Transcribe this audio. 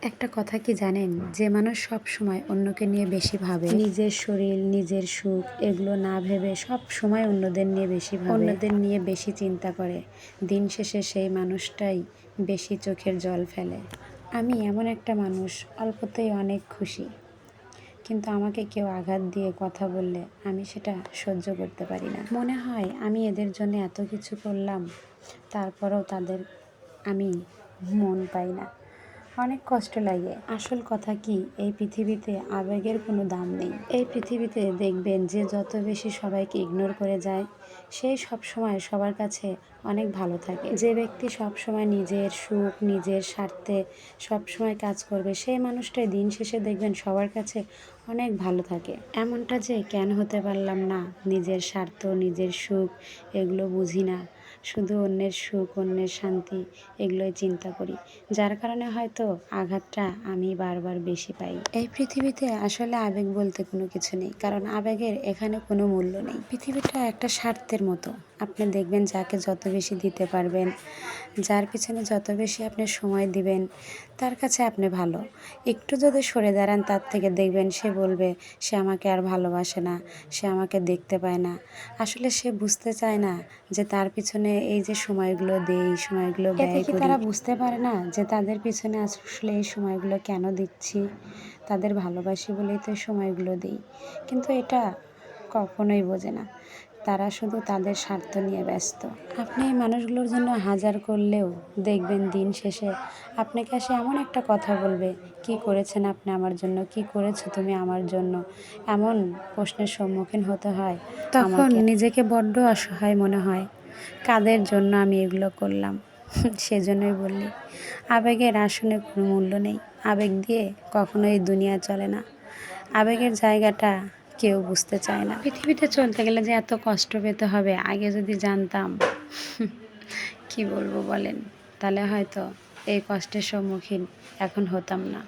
একটা কথা কি জানেন, যে মানুষ সব সময় অন্যকে নিয়ে বেশি ভাবে, নিজের শরীর নিজের সুখ এগুলো না ভেবে সব সময় অন্যদের নিয়ে বেশি ভাবে, অন্যদের নিয়ে বেশি চিন্তা করে, দিন শেষে সেই মানুষটাই বেশি চোখের জল ফেলে। আমি এমন একটা মানুষ, অল্পতেই অনেক খুশি, কিন্তু আমাকে কেউ আঘাত দিয়ে কথা বললে আমি সেটা সহ্য করতে পারি না। মনে হয় আমি এদের জন্য এত কিছু করলাম, তারপরেও তাদের আমি মন পাই না, অনেক কষ্ট লাগে। আসল কথা কি, এই পৃথিবীতে আবেগের কোনো দাম নেই। এই পৃথিবীতে দেখবেন যে যত বেশি সবাইকে ইগনোর করে যায়, সেই সব সময় সবার কাছে অনেক ভালো থাকে। যে ব্যক্তি সব সময় নিজের সুখ নিজের স্বার্থে সব সময় কাজ করবে, সেই মানুষটাই দিন শেষে দেখবেন সবার কাছে অনেক ভালো থাকে। এমনটা যে কেন হতে পারলাম না, নিজের স্বার্থ নিজের সুখ এগুলো বুঝি না, শুধু অন্যের সুখ অন্যের শান্তি এগুলোই চিন্তা করি, যার কারণে হয়তো আঘাতটা আমি বারবার বেশি পাই। এই পৃথিবীতে আসলে আবেগ বলতে কোনো কিছু নেই, কারণ আবেগের এখানে কোনো মূল্য নেই। পৃথিবীটা একটা স্বার্থের মতো। আপনি দেখবেন যাকে যত বেশি দিতে পারবেন, যার পিছনে যত বেশি আপনি সময় দিবেন, তার কাছে আপনি ভালো। একটু যদি সরে দাঁড়ান তার থেকে, দেখবেন সে বলবে সে আমাকে আর ভালোবাসে না, সে আমাকে দেখতে পায় না। আসলে সে বুঝতে চায় না যে তার পিছনে এই যে সময়গুলো দেই, সময়গুলো ব্যয় করি, তারা বুঝতে পারে না যে তাদের পিছনে আসলে এই সময়গুলো কেন দিচ্ছি, তাদের ভালোবাসি বলেই তো এই সময়গুলো দিই। কিন্তু এটা কখনোই বোঝে না, তারা শুধু তাদের স্বার্থ নিয়ে ব্যস্ত। আপনি এই মানুষগুলোর জন্য হাজার করলেও দেখবেন দিন শেষে আপনাকে এসে এমন একটা কথা বলবে, কি করেছেন আপনি আমার জন্য, কি করেছো তুমি আমার জন্য, এমন প্রশ্নের সম্মুখীন হতে হয়। তখন নিজেকে বড্ড অসহায় মনে হয়, কাদের জন্য আমি এগুলো করলাম। সেজন্যই বললি, আবেগের আসলে কোনো মূল্য নেই। আবেগ দিয়ে কখনোই দুনিয়া চলে না, আবেগের জায়গাটা কেউ বুঝতে চায় না। পৃথিবীতে চলতে গেলে যে এত কষ্ট পেতে হবে, আগে যদি জানতাম, কি বলবো বলেন, তাহলে হয়তো এই কষ্টের সম্মুখীন এখন হতাম না।